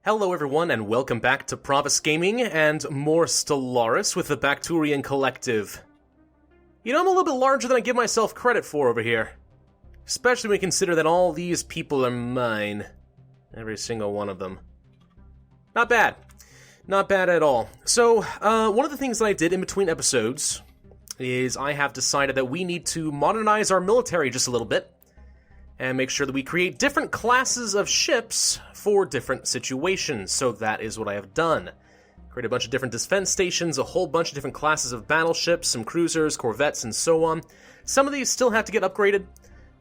Hello everyone, and welcome back to Pravus Gaming and more Stellaris with the Bakturian Collective. You know, I'm a little bit larger than I give myself credit for over here. Especially when you consider that all these people are mine. Every single one of them. Not bad. Not bad at all. So, one of the things that I did in between episodes is I have decided that we need to modernize our military just a little bit and make sure that we create different classes of ships for different situations. So that is what I have done. Create a bunch of different defense stations, a whole bunch of different classes of battleships, some cruisers, corvettes, and so on. Some of these still have to get upgraded.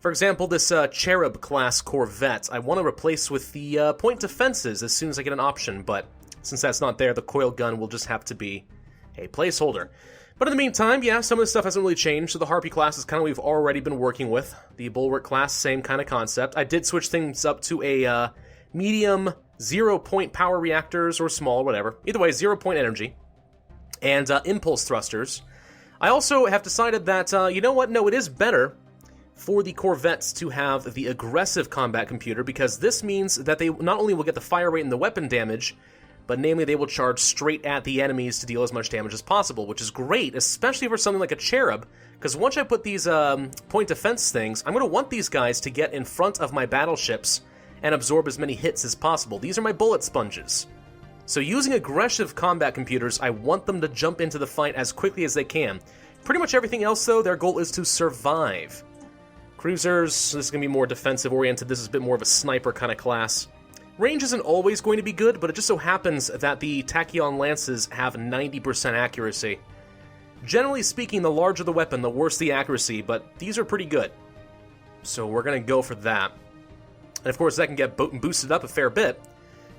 For example, this Cherub class corvette, I want to replace with the point defenses as soon as I get an option, but since that's not there, the coil gun will just have to be a placeholder. But in the meantime, yeah, some of this stuff hasn't really changed, so the Harpy class is kind of what we've already been working with. The Bulwark class, same kind of concept. I did switch things up to a medium 0-point power reactors, or small, whatever. Either way, 0-point energy. And impulse thrusters. I also have decided that, you know what, no, it is better for the corvettes to have the aggressive combat computer, because this means that they not only will get the fire rate and the weapon damage, but namely they will charge straight at the enemies to deal as much damage as possible, which is great, especially for something like a Cherub, because once I put these point defense things, I'm going to want these guys to get in front of my battleships and absorb as many hits as possible. These are my bullet sponges. So using aggressive combat computers, I want them to jump into the fight as quickly as they can. Pretty much everything else, though, their goal is to survive. Cruisers, this is going to be more defensive-oriented. This is a bit more of a sniper kind of class. Range isn't always going to be good, but it just so happens that the Tachyon Lances have 90% accuracy. Generally speaking, the larger the weapon, the worse the accuracy, but these are pretty good. So we're going to go for that. And of course, that can get boosted up a fair bit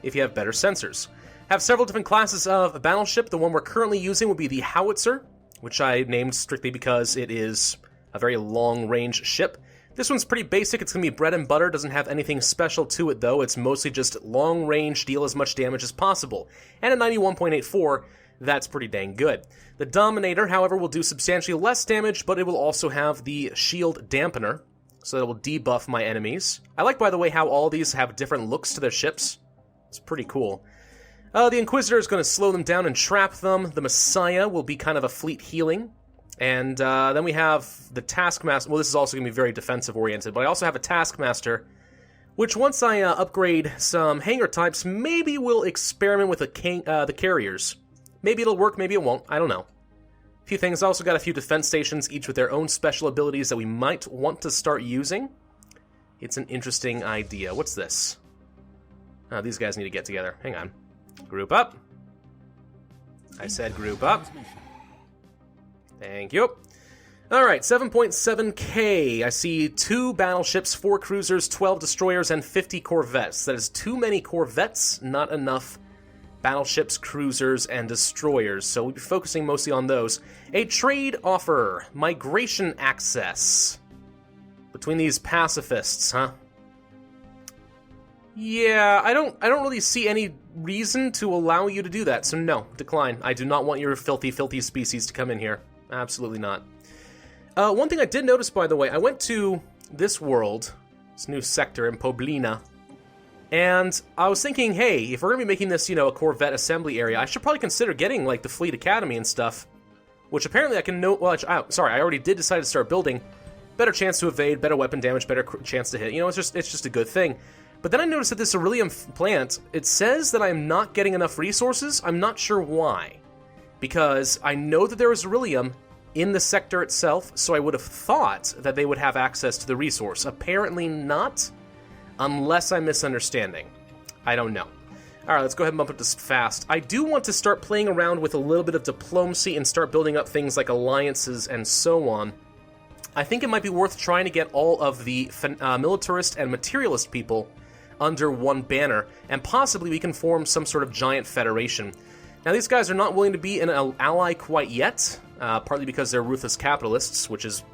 if you have better sensors. Have several different classes of battleship. The one we're currently using will be the Howitzer, which I named strictly because it is a very long-range ship. This one's pretty basic. It's going to be bread and butter. Doesn't have anything special to it, though. It's mostly just long range, deal as much damage as possible. And at 91.84, that's pretty dang good. The Dominator, however, will do substantially less damage, but it will also have the shield dampener, so that will debuff my enemies. I like, by the way, how all these have different looks to their ships. It's pretty cool. The Inquisitor is going to slow them down and trap them. The Messiah will be kind of a fleet healing. And then we have the Taskmaster. Well, this is also going to be very defensive-oriented, but I also have a Taskmaster, which once I upgrade some hangar types, maybe we'll experiment with the carriers. Maybe it'll work, maybe it won't. I don't know. A few things. I also got a few defense stations, each with their own special abilities that we might want to start using. It's an interesting idea. What's this? Oh, these guys need to get together. Hang on. Group up. I said group up. Thank you. Alright, 7.7k. I see 2 battleships, 4 cruisers, 12 destroyers, and 50 corvettes. That is too many corvettes, not enough battleships, cruisers, and destroyers. So we'll be focusing mostly on those. A trade offer. Migration access. Between these pacifists, huh? Yeah, I don't really see any reason to allow you to do that, so no, decline. I do not want your filthy, filthy species to come in here. Absolutely not. One thing I did notice, by the way, I went to this world, this new sector in Poblina, and I was thinking, hey, if we're going to be making this, you know, a Corvette assembly area, I should probably consider getting, like, the Fleet Academy and stuff, which apparently I can know, well, sorry, I already did decide to start building. Better chance to evade, better weapon damage, better chance to hit. You know, it's just a good thing. But then I noticed that this Aurelium plant, it says that I'm not getting enough resources. I'm not sure why. Because I know that there is Aurelium in the sector itself, so I would have thought that they would have access to the resource. Apparently not, unless I'm misunderstanding. I don't know. Alright, let's go ahead and bump up this fast. I do want to start playing around with a little bit of diplomacy and start building up things like alliances and so on. I think it might be worth trying to get all of the militarist and materialist people under one banner, and possibly we can form some sort of giant federation. Now, these guys are not willing to be an ally quite yet, partly because they're ruthless capitalists, which is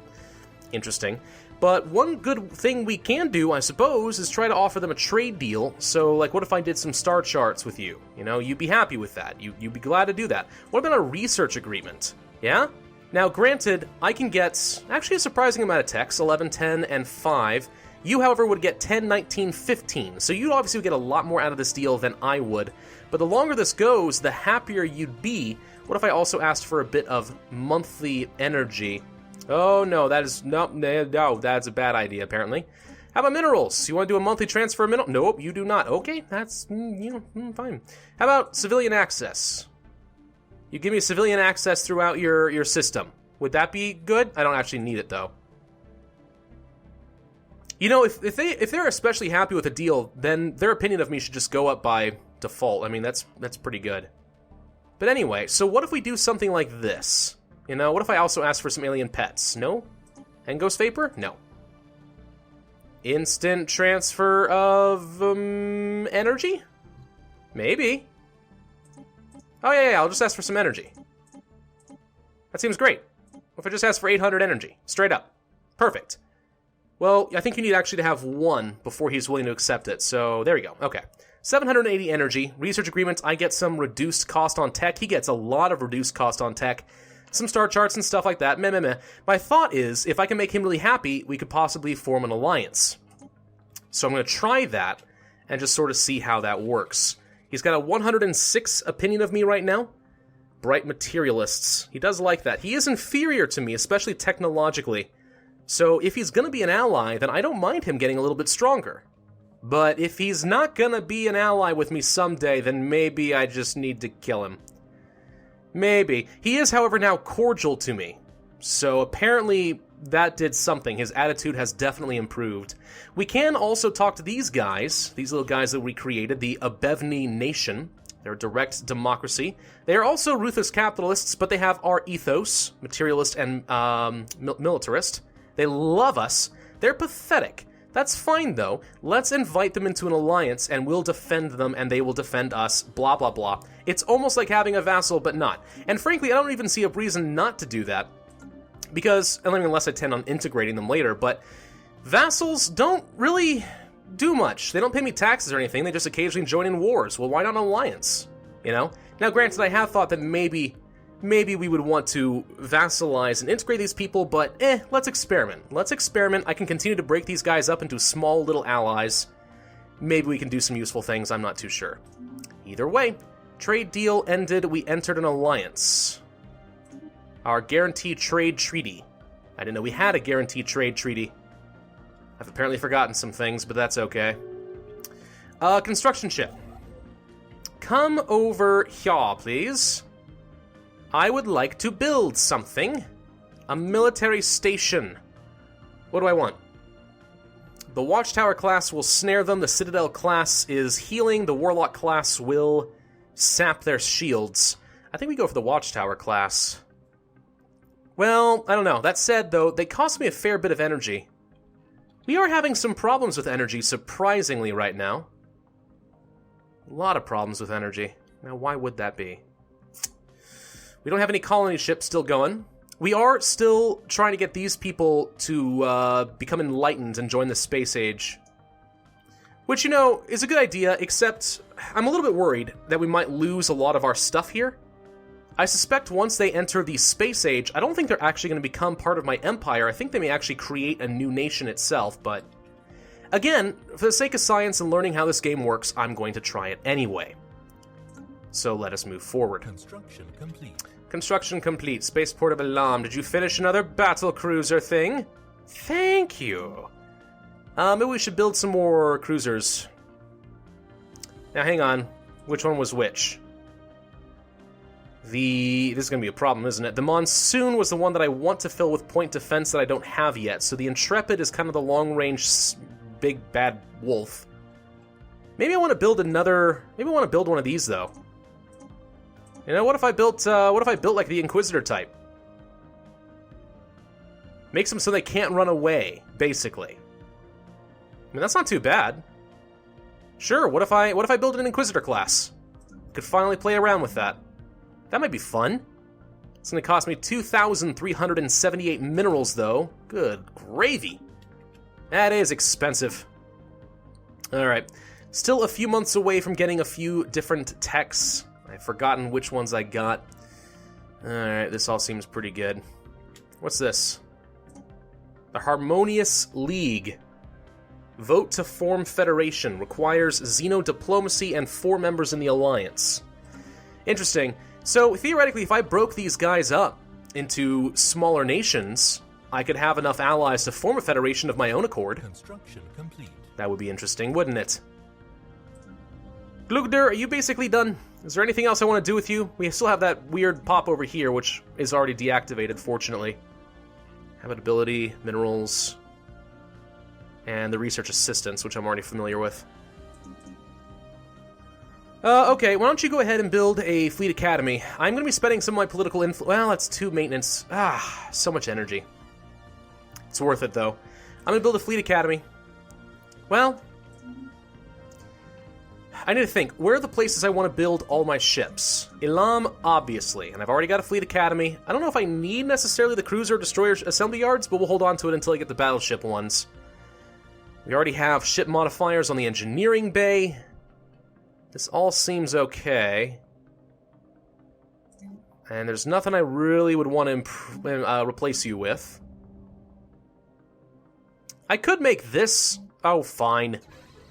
interesting. But one good thing we can do, I suppose, is try to offer them a trade deal. So, like, what if I did some star charts with you? You know, you'd be happy with that. You'd be glad to do that. What about a research agreement? Yeah? Now, granted, I can get actually a surprising amount of techs, 11, 10, and 5. You, however, would get 10, 19, 15. So you'd obviously get a lot more out of this deal than I would. But the longer this goes, the happier you'd be. What if I also asked for a bit of monthly energy? Oh, no, that's a bad idea, apparently. How about minerals? You want to do a monthly transfer of minerals? Nope, you do not. Okay, that's, fine. How about civilian access? You give me civilian access throughout your system. Would that be good? I don't actually need it, though. You know, if they're especially happy with a deal, then their opinion of me should just go up by default. I mean, that's pretty good. But anyway, so what if we do something like this? You know, what if I also ask for some alien pets? No? And ghost vapor? No. Instant transfer of energy? Maybe. Oh yeah, I'll just ask for some energy. That seems great. What if I just ask for 800 energy? Straight up. Perfect. Well, I think you need actually to have one before he's willing to accept it, so there you go. Okay. 780 energy. Research agreement, I get some reduced cost on tech. He gets a lot of reduced cost on tech. Some star charts and stuff like that. Meh. My thought is, if I can make him really happy, we could possibly form an alliance. So I'm going to try that and just sort of see how that works. He's got a 106 opinion of me right now. Bright materialists. He does like that. He is inferior to me, especially technologically. So if he's going to be an ally, then I don't mind him getting a little bit stronger. But if he's not going to be an ally with me someday, then maybe I just need to kill him. Maybe. He is, however, now cordial to me. So apparently that did something. His attitude has definitely improved. We can also talk to these guys, these little guys that we created, the Abevni Nation. They're direct democracy. They are also ruthless capitalists, but they have our ethos, materialist and militarist. They love us. They're pathetic. That's fine, though. Let's invite them into an alliance, and we'll defend them, and they will defend us, blah, blah, blah. It's almost like having a vassal, but not. And frankly, I don't even see a reason not to do that, because, unless I tend on integrating them later, but vassals don't really do much. They don't pay me taxes or anything. They just occasionally join in wars. Well, why not an alliance? You know? Now, granted, I have thought that maybe we would want to vassalize and integrate these people, but let's experiment. Let's experiment. I can continue to break these guys up into small little allies. Maybe we can do some useful things, I'm not too sure. Either way, trade deal ended, we entered an alliance. Our guaranteed trade treaty. I didn't know we had a guaranteed trade treaty. I've apparently forgotten some things, but that's okay. Construction ship. Come over here, please. I would like to build something. A military station. What do I want? The Watchtower class will snare them. The Citadel class is healing. The Warlock class will sap their shields. I think we go for the Watchtower class. Well, I don't know. That said, though, they cost me a fair bit of energy. We are having some problems with energy, surprisingly, right now. A lot of problems with energy. Now, why would that be? We don't have any colony ships still going. We are still trying to get these people to become enlightened and join the space age. Which, you know, is a good idea, except I'm a little bit worried that we might lose a lot of our stuff here. I suspect once they enter the space age, I don't think they're actually going to become part of my empire. I think they may actually create a new nation itself, but again, for the sake of science and learning how this game works, I'm going to try it anyway. So let us move forward. Construction complete. Construction complete. Spaceport of Alam. Did you finish another battle cruiser thing? Thank you. Maybe we should build some more cruisers. Now, hang on. Which one was which? This is going to be a problem, isn't it? The Monsoon was the one that I want to fill with point defense that I don't have yet. So the Intrepid is kind of the long-range big bad wolf. Maybe I want to build another... Maybe I want to build one of these, though. You know, what if I built like the Inquisitor type? Makes them so they can't run away, basically. I mean, that's not too bad. Sure, what if I build an Inquisitor class? Could finally play around with that. That might be fun. It's going to cost me 2,378 minerals, though. Good gravy. That is expensive. Alright. Still a few months away from getting a few different techs. I've forgotten which ones I got. Alright, this all seems pretty good. What's this? The Harmonious League. Vote to form Federation. Requires Xeno-diplomacy and 4 members in the Alliance. Interesting. So, theoretically, if I broke these guys up into smaller nations, I could have enough allies to form a federation of my own accord. Construction complete. That would be interesting, wouldn't it? Glugder, are you basically done? Is there anything else I want to do with you? We still have that weird pop over here, which is already deactivated, fortunately. Habitability, minerals, and the research assistance, which I'm already familiar with. Okay, why don't you go ahead and build a fleet academy? I'm going to be spending some of my political influence. Well, that's 2 maintenance. So much energy. It's worth it, though. I'm going to build a fleet academy. Well, I need to think. Where are the places I want to build all my ships? Elam, obviously, and I've already got a fleet academy. I don't know if I need necessarily the cruiser or destroyer assembly yards, but we'll hold on to it until I get the battleship ones. We already have ship modifiers on the engineering bay. This all seems okay. And there's nothing I really would want to replace you with. I could make this... Oh, fine.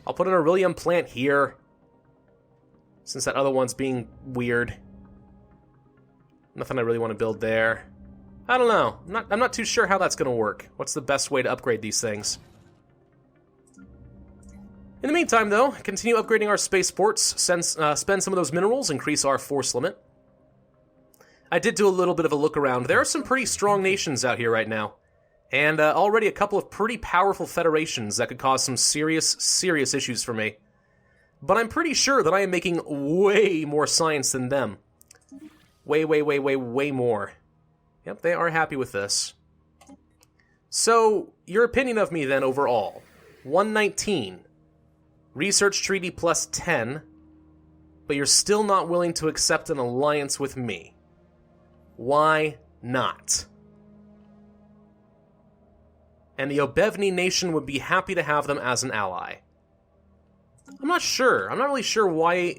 I'll put an Aurelium plant here. Since that other one's being weird. Nothing I really want to build there. I don't know. I'm not too sure how that's going to work. What's the best way to upgrade these things? In the meantime, though, continue upgrading our spaceports, spend some of those minerals, increase our force limit. I did do a little bit of a look around. There are some pretty strong nations out here right now. And already a couple of pretty powerful federations that could cause some serious issues for me. But I'm pretty sure that I am making way more science than them. Way more. Yep, they are happy with this. So, your opinion of me then overall. 119. Research treaty plus 10. But you're still not willing to accept an alliance with me. Why not? And the Obevni nation would be happy to have them as an ally. I'm not sure. I'm not really sure why...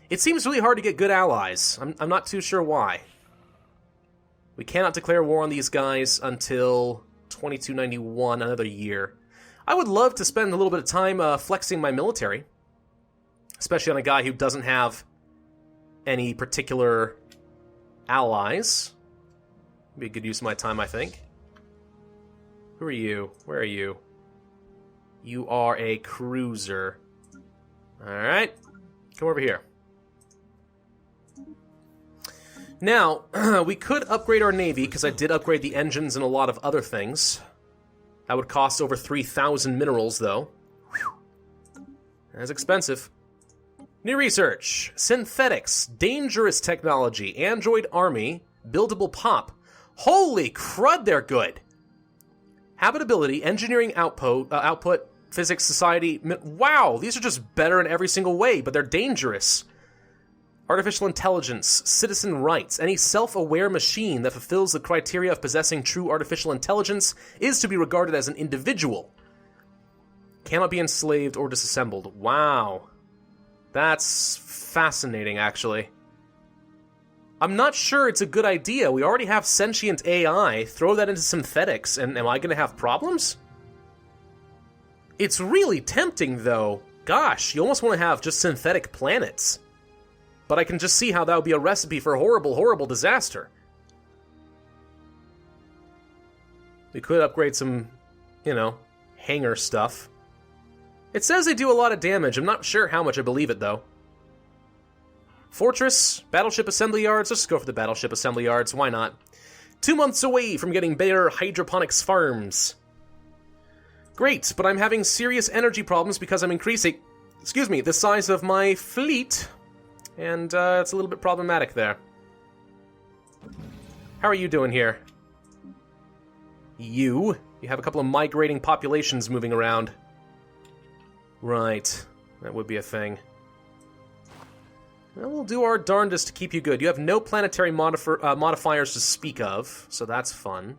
It seems really hard to get good allies. I'm not too sure why. We cannot declare war on these guys until 2291, another year. I would love to spend a little bit of time flexing my military. Especially on a guy who doesn't have any particular allies. Be a good use of my time, I think. Who are you? Where are you? You are a cruiser. Alright. Come over here. Now, we could upgrade our navy, because I did upgrade the engines and a lot of other things. That would cost over 3,000 minerals, though. Whew. That's expensive. New research. Synthetics. Dangerous technology. Android army. Buildable pop. Holy crud, they're good! Habitability, engineering output, physics, society... Wow, these are just better in every single way, but they're dangerous. Artificial intelligence, citizen rights. Any self-aware machine that fulfills the criteria of possessing true artificial intelligence is to be regarded as an individual. Cannot be enslaved or disassembled. Wow. That's fascinating, actually. I'm not sure it's a good idea. We already have sentient AI. Throw that into synthetics, and am I going to have problems? It's really tempting, though. Gosh, you almost want to have just synthetic planets. But I can just see how that would be a recipe for horrible disaster. We could upgrade some, hangar stuff. It says they do a lot of damage. I'm not sure how much I believe it, though. Fortress, battleship assembly yards. Let's go for the battleship assembly yards. Why not? 2 months away from getting better hydroponics farms. Great, but I'm having serious energy problems because I'm increasing, the size of my fleet. And it's a little bit problematic there. How are you doing here? You have a couple of migrating populations moving around. Right, that would be a thing. Well, we'll do our darndest to keep you good. You have no planetary modifiers to speak of, so that's fun.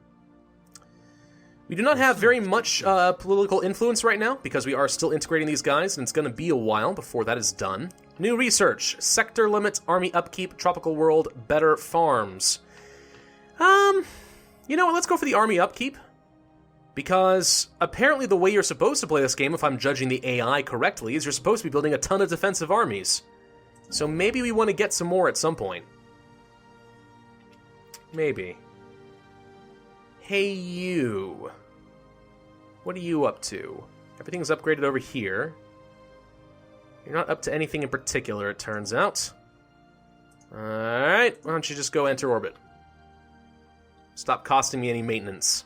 We do not have very much political influence right now, because we are still integrating these guys, and it's going to be a while before that is done. New research. Sector limits, army upkeep, tropical world, better farms. You know what, let's go for the army upkeep. Because apparently the way you're supposed to play this game, if I'm judging the AI correctly, is you're supposed to be building a ton of defensive armies. So maybe we want to get some more at some point. Maybe. Hey, you. What are you up to? Everything's upgraded over here. You're not up to anything in particular, it turns out. Alright, why don't you just go enter orbit? Stop costing me any maintenance.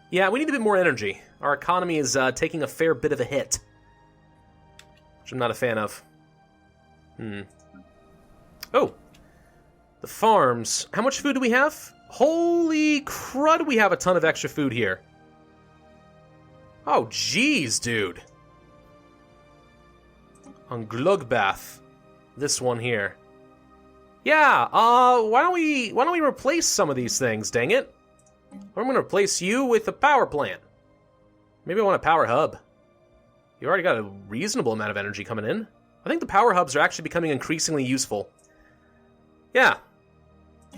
Yeah, we need a bit more energy. Our economy is taking a fair bit of a hit. Which I'm not a fan of. Oh! The farms. How much food do we have? Holy crud, we have a ton of extra food here. Oh, jeez, dude. On Glugbath. This one here. Yeah, why don't we replace some of these things, dang it? I'm gonna replace you with a power plant. Maybe I want a power hub. You already got a reasonable amount of energy coming in. I think the power hubs are actually becoming increasingly useful. Yeah.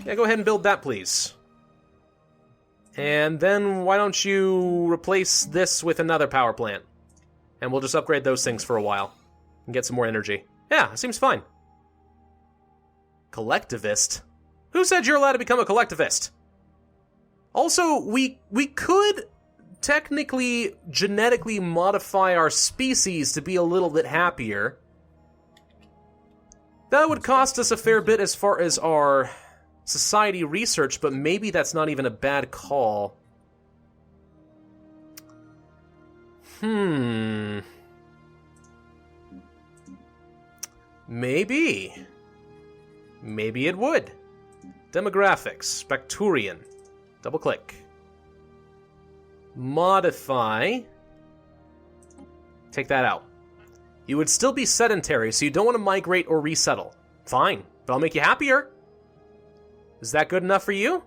Yeah, go ahead and build that, please. And then why don't you replace this with another power plant? And we'll just upgrade those things for a while. And get some more energy. Yeah, seems fine. Collectivist? Who said you're allowed to become a collectivist? Also, we could technically genetically modify our species to be a little bit happier. That would cost us a fair bit as far as our society research, but maybe that's not even a bad call. Maybe. Maybe it would. Demographics. Bakturian. Double click. Modify. Take that out. You would still be sedentary, so you don't want to migrate or resettle. Fine, but I'll make you happier. Is that good enough for you?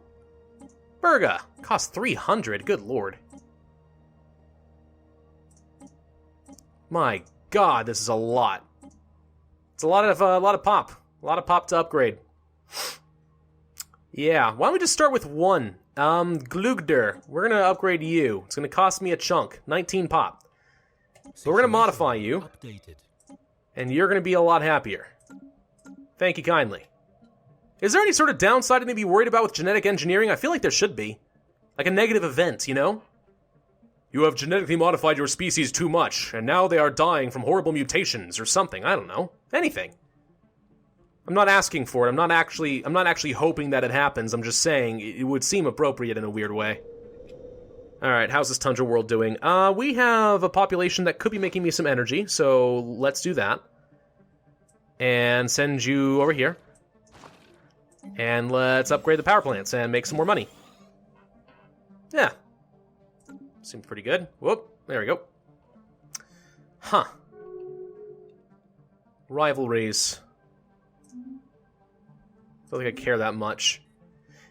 Burga. Cost 300, good lord. My god, this is a lot. It's a lot of pop. A lot of pop to upgrade. Yeah, why don't we just start with one? Glugder. We're gonna upgrade you. It's gonna cost me a chunk. 19 pop. So we're gonna modify you. And you're gonna be a lot happier. Thank you kindly. Is there any sort of downside I need to be worried about with genetic engineering? I feel like there should be. Like a negative event, you know? You have genetically modified your species too much, and now they are dying from horrible mutations or something. I don't know. Anything. I'm not asking for it. I'm not actually hoping that it happens. I'm just saying it would seem appropriate in a weird way. Alright, how's this Tundra world doing? We have a population that could be making me some energy, so let's do that. And send you over here. And let's upgrade the power plants and make some more money. Yeah. Seems pretty good. Whoop, there we go. Huh. Rivalries. Don't think I care that much.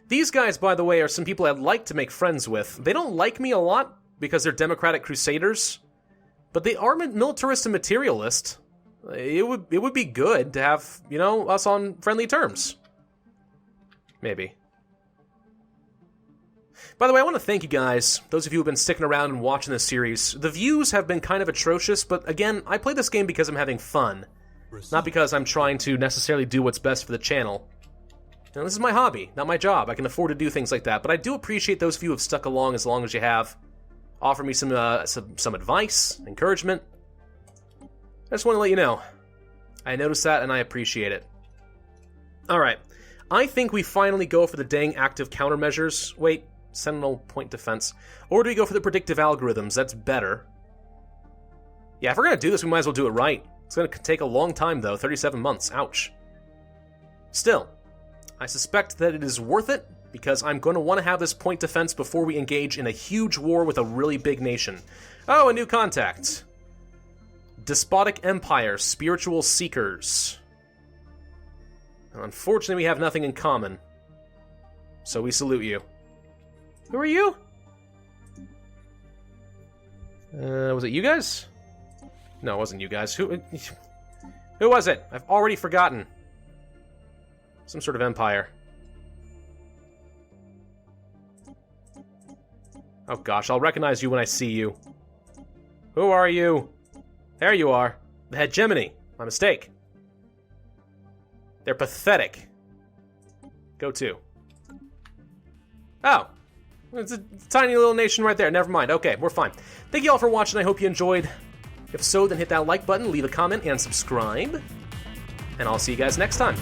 These guys, by the way, are some people I'd like to make friends with. They don't like me a lot because they're Democratic Crusaders, but they are militarist and materialist. It would be good to have, you know, us on friendly terms. Maybe. By the way, I want to thank you guys, those of you who have been sticking around and watching this series. The views have been kind of atrocious, but again, I play this game because I'm having fun, not because I'm trying to necessarily do what's best for the channel. Now, this is my hobby, not my job. I can afford to do things like that, but I do appreciate those of you who have stuck along as long as you have. Offer me some advice, encouragement. I just want to let you know. I noticed that, and I appreciate it. Alright. I think we finally go for the dang active countermeasures. Wait, Sentinel point defense. Or do we go for the predictive algorithms? That's better. Yeah, if we're going to do this, we might as well do it right. It's going to take a long time, though. 37 months. Ouch. Still, I suspect that it is worth it, because I'm going to want to have this point defense before we engage in a huge war with a really big nation. Oh, a new contact. Despotic Empire, Spiritual Seekers. Unfortunately, we have nothing in common. So we salute you. Who are you? Was it you guys? No, it wasn't you guys. Who was it? I've already forgotten. Some sort of empire. Oh gosh, I'll recognize you when I see you. Who are you? There you are. The hegemony. My mistake. They're pathetic. Go to. Oh. It's a tiny little nation right there. Never mind. Okay, we're fine. Thank you all for watching. I hope you enjoyed. If so, then hit that like button, leave a comment, and subscribe. And I'll see you guys next time.